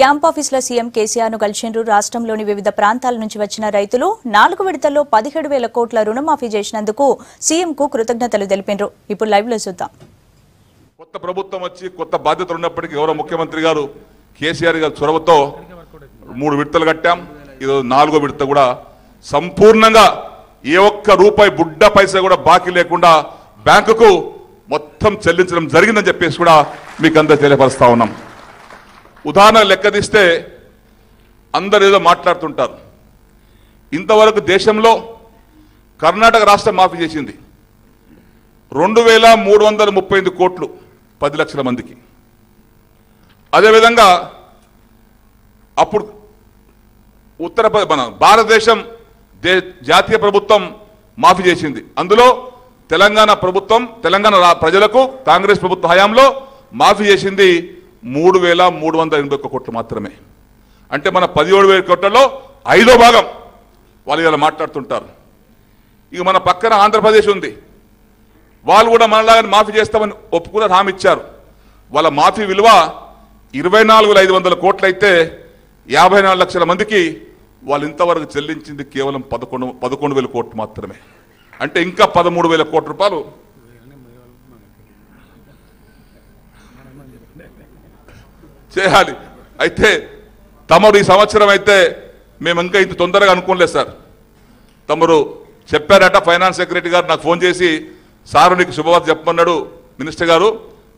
Camp ఆఫీసులో CM KCR ను కలిసిండ్రు. రాష్ట్రంలోని వివిధ ప్రాంతాల నుంచి వచ్చిన రైతులు 4 విడతల్లో 17,000 కోట్ల రుణమాఫీ చేసినందుకు సీఎం కు కృతజ్ఞతలు తెలిపిండ్రు. ఇప్పుడు లైవ్ లో చూద్దాం. కొత్త ప్రభుత్వం వచ్చి కొత్త బాధ్యతలు ఉన్నప్పటికీ గౌరవ ముఖ్యమంత్రి గారు కేసీఆర్ గారి చొరవతో 3 విడతలు కట్టాం. ఈరోజు 4వ విడత కూడా సంపూర్ణంగా ఏ ఒక్క రూపాయి బుడ్డ పైసా కూడా బాకీ లేకుండా బ్యాంకుకు మొత్తం చెల్లించడం జరిగిందని చెప్పేసి కూడా మీకు అందరూ తెలియపరుస్తా ఉన్నాం. ఉదాహరణ లెక్క తీస్తే అందరు ఏదో మాట్లాడుతుంటారు. ఇంతవరకు దేశంలో కర్ణాటక రాష్ట్రం మాఫీ చేసింది 2,338 కోట్లు 10 లక్షల మందికి. అదేవిధంగా అప్పుడు మన భారతదేశం జాతీయ ప్రభుత్వం మాఫీ చేసింది. అందులో తెలంగాణ ప్రభుత్వం తెలంగాణ ప్రజలకు కాంగ్రెస్ ప్రభుత్వ హయాంలో మాఫీ చేసింది 3,381 కోట్లు మాత్రమే. అంటే మన 17,000 కోట్లలో 5వ భాగం వాళ్ళు ఇలా మాట్లాడుతుంటారు. ఇక మన పక్కన ఆంధ్రప్రదేశ్ ఉంది. వాళ్ళు కూడా మనలాగా మాఫీ చేస్తామని ఒప్పుకున్న హామీ ఇచ్చారు. వాళ్ళ మాఫీ విలువ 24,500 కోట్లు అయితే 54 లక్షల మందికి వాళ్ళు ఇంతవరకు చెల్లించింది కేవలం 11,000 కోట్లు మాత్రమే. అంటే ఇంకా 13,000 కోట్ల రూపాయలు చేయాలి. అయితే తమరు ఈ సంవత్సరం అయితే మేము ఇంకా ఇంత తొందరగా అనుకోలేదు సార్. తమరు చెప్పారట, ఫైనాన్స్ సెక్రటరీ గారు నాకు ఫోన్ చేసి, సారు నీకు శుభవార్త చెప్పమన్నాడు మినిస్టర్ గారు,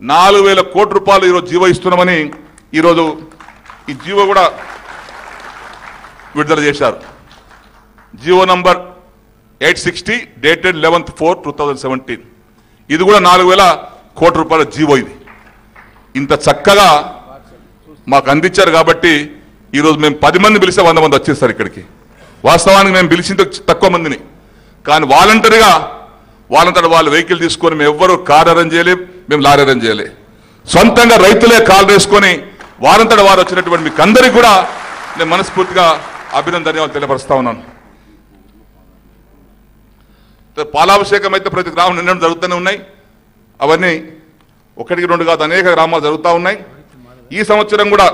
4,000 కోట్ల రూపాయలు ఈరోజు జీవో ఇస్తున్నామని ఈరోజు ఈ జీవో కూడా విడుదల చేశారు. GO number 860 dated 11/4/2017. ఇది కూడా 4,000 కోట్ల రూపాయల జీవో. ఇది ఇంత చక్కగా మాకు అందించారు కాబట్టి ఈరోజు మేము 10 మంది పిలిస్తే 100 మంది వచ్చేస్తారు ఇక్కడికి. వాస్తవానికి మేము పిలిచింది తక్కువ మందిని, కానీ వాలంటరీగా వాళ్ళంతటా వాళ్ళు వెహికల్ తీసుకొని మేము ఎవ్వరూ కార్ అరేంజ్ చేయలే, మేము లారీ అరేంజ్ చేయలే. సొంతంగా రైతులే కాల్ వేసుకొని వారంతటా వారు వచ్చినటువంటి మీకు అందరికీ కూడా నేను మనస్ఫూర్తిగా ధన్యవాదాలు తెలియపరుస్తా ఉన్నాను. పాలాభిషేకం అయితే ప్రతి గ్రామం నిండడం జరుగుతూనే ఉన్నాయి. అవన్నీ 1, 2 కాదు, అనేక గ్రామాలు జరుగుతూ ఉన్నాయి. ఈ సంవత్సరం కూడా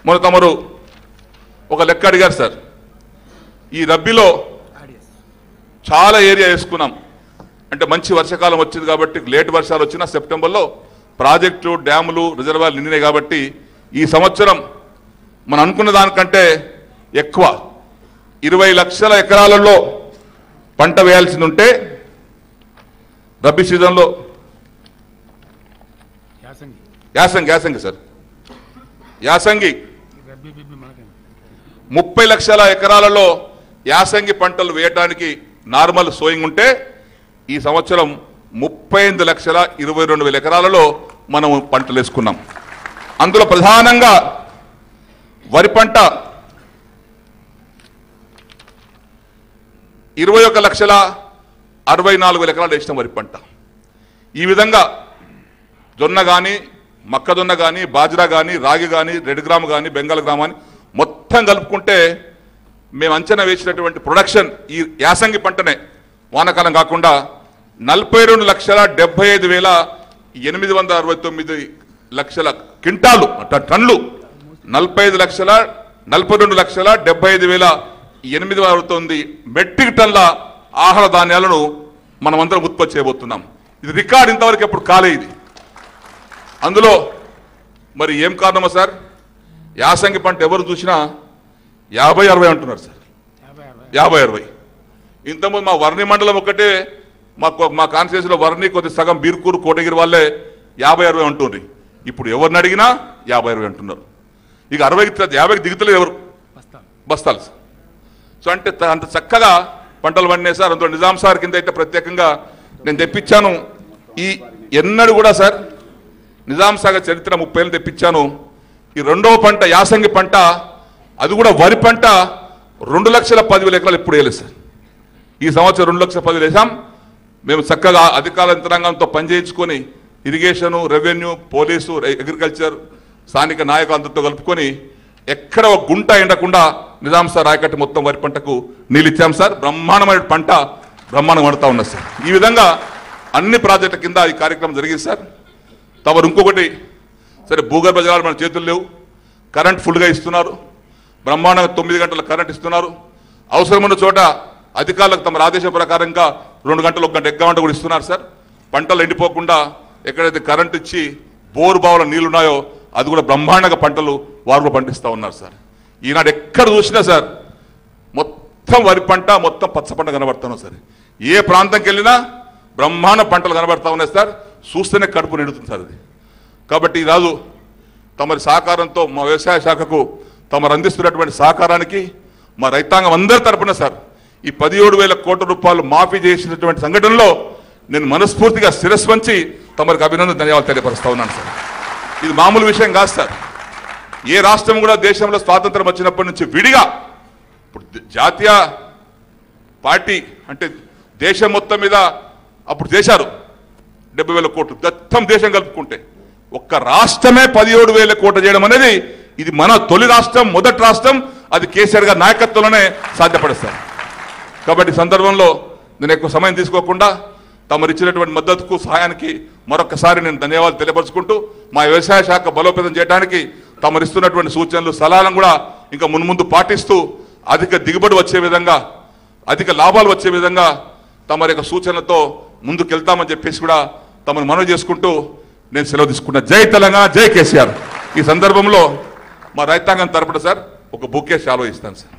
మన తమరు ఒక లెక్క అడిగారు సార్. ఈ రబ్బీలో చాలా ఏరియా వేసుకున్నాం. అంటే మంచి వర్షాకాలం వచ్చింది కాబట్టి లేట్ వర్షాలు వచ్చినా సెప్టెంబర్లో ప్రాజెక్టులు, డ్యాములు, రిజర్వాయర్లు నిండినాయి కాబట్టి ఈ సంవత్సరం మనం అనుకున్న దానికంటే ఎక్కువ 20 లక్షల ఎకరాలలో పంట వేయాల్సింది ఉంటే రబీ సీజన్లో యాసంగి సార్, యాసంగి 30 లక్షల ఎకరాలలో యాసంగి పంటలు వేయడానికి నార్మల్ సోయింగ్ ఉంటే ఈ సంవత్సరం 35,22,000 ఎకరాలలో మనం పంటలు వేసుకున్నాం. అందులో ప్రధానంగా వరి పంట 21,64,000 ఎకరాలు వేసిన వరి పంట. ఈ విధంగా జొన్న కానీ, మొక్కజొన్న కానీ, బాజ్రా కానీ, రాగి కానీ, రెడ్ గ్రామ్ కానీ, బెంగాల్ గ్రామ్ కానీ మొత్తం కలుపుకుంటే మేము అంచనా వేసినటువంటి ప్రొడక్షన్ ఈ యాసంగి పంటనే వానాకాలం కాకుండా 42,75,869 క్వింటాలు టన్నులు, 42,75,869 మెట్రిక్ టన్నుల ఆహార ధాన్యాలను మనమందరం ఉత్పత్తి చేయబోతున్నాం. ఇది రికార్డ్, ఇంతవరకు ఎప్పుడు కాలే ఇది. అందులో మరి ఏం కారణమో సార్, యాసంగి పంట ఎవరు చూసినా 50-60 అంటున్నారు సార్. 50-60. ఇంతకుముందు మా వర్ణి మండలం ఒకటే, మా కాన్స్టిట్యూన్సీలో వర్ణి కొద్ది సగం బీర్కూరు, కోటగిరి వాళ్ళే 50-60 అంటున్నారు. ఇప్పుడు ఎవరిని అడిగినా 50-60 అంటున్నారు. ఇక 50కి దిగుతలేదు ఎవరు బస్తాలు. సో అంటే అంత చక్కగా పంటలు పండినాయి సార్. అందులో నిజాం సార్ కింద అయితే ప్రత్యేకంగా నేను తెప్పించాను. ఈ ఎన్నడూ కూడా సార్ నిజాం సాగర్ చరిత్ర 30 ఏళ్ళు తెప్పించాను. ఈ 2వ పంట యాసంగి పంట, అది కూడా వరి పంట 2,10,000 ఎకరాలు ఎప్పుడు వేయలేదు సార్. ఈ సంవత్సరం 2,10,000 వేసాం. మేము చక్కగా అధికార యంత్రాంగంతో పనిచేయించుకొని ఇరిగేషను, రెవెన్యూ, పోలీసు, అగ్రికల్చర్, స్థానిక నాయకులందరితో కలుపుకొని ఎక్కడ ఒక గుంట ఎండకుండా నిజాం సార్ ఆయకట్టి మొత్తం వరి పంటకు నీళ్ళు ఇచ్చాం సార్. బ్రహ్మాండమైన పంట బ్రహ్మాండం పడుతూ ఉన్నది సార్. ఈ విధంగా అన్ని ప్రాజెక్టుల కింద ఈ కార్యక్రమం జరిగింది సార్. తమరు ఇంకొకటి, సరే భూగర్భ జలాలు మన చేతులు లేవు, కరెంట్ ఫుల్గా ఇస్తున్నారు, బ్రహ్మాండంగా 9 గంటల కరెంట్ ఇస్తున్నారు. అవసరమున్న చోట అధికారులకు తమ ఆదేశం ప్రకారంగా 2 గంటలు 1 గంట ఎగ్గమంట కూడా ఇస్తున్నారు సార్. పంటలు ఎండిపోకుండా ఎక్కడైతే కరెంట్ ఇచ్చి బోరు బావుల నీళ్లు ఉన్నాయో అది కూడా బ్రహ్మాండంగా పంటలు వారు కూడా పండిస్తూ ఉన్నారు సార్. ఈనాడు ఎక్కడ చూసినా సార్ మొత్తం వరి పంట, మొత్తం పచ్చ పంట కనబడుతున్నాం సార్. ఏ ప్రాంతంకి వెళ్ళినా బ్రహ్మాండ పంటలు కనబడతా ఉన్నాయి సార్. చూస్తేనే కడుపు నిండుతుంది సార్ అది. కాబట్టి ఈరోజు తమరి సహకారంతో మా వ్యవసాయ శాఖకు తమరు అందిస్తున్నటువంటి సహకారానికి మా రైతాంగం అందరి తరపున సార్ ఈ 17,000 కోట్ల రూపాయలు మాఫీ చేసినటువంటి సంఘటనలో నేను మనస్ఫూర్తిగా శిరస్సు వంచి తమరికి అభినందన ధన్యవాదాలు తెలియపరుస్తా ఉన్నాను సార్. ఇది మామూలు విషయం కాదు సార్. ఏ రాష్ట్రం కూడా దేశంలో స్వాతంత్రం వచ్చినప్పటి నుంచి విడిగా ఇప్పుడు జాతీయ పార్టీ అంటే దేశం మొత్తం మీద అప్పుడు చేశారు 70,000 కోట్లు, మొత్తం దేశం కలుపుకుంటే ఒక్క రాష్ట్రమే 17,000 కోట్లు చేయడం అనేది ఇది మన తొలి రాష్ట్రం, మొదటి రాష్ట్రం. అది కేసీఆర్ గారి నాయకత్వంలోనే సాధ్యపడుస్తారు. కాబట్టి ఈ సందర్భంలో నేను ఎక్కువ సమయం తీసుకోకుండా తమరు ఇచ్చినటువంటి మద్దతుకు సహాయానికి మరొకసారి నేను ధన్యవాదాలు తెలియపరుచుకుంటూ మా వ్యవసాయ శాఖ బలోపేతం చేయడానికి తమరు ఇస్తున్నటువంటి సూచనలు సలహాలను కూడా ఇంకా మున్ముందు పాటిస్తూ అధిక దిగుబడి వచ్చే విధంగా, అధిక లాభాలు వచ్చే విధంగా తమరి యొక్క సూచనలతో ముందుకెళ్తామని చెప్పేసి కూడా తమను మనవి చేసుకుంటూ నేను సెలవు తీసుకున్నా. జై తెలంగాణ, జై కేసీఆర్. ఈ సందర్భంలో మా రైతాంగం తరపున సార్ ఒక బుకే శాలువా ఇస్తాను సార్.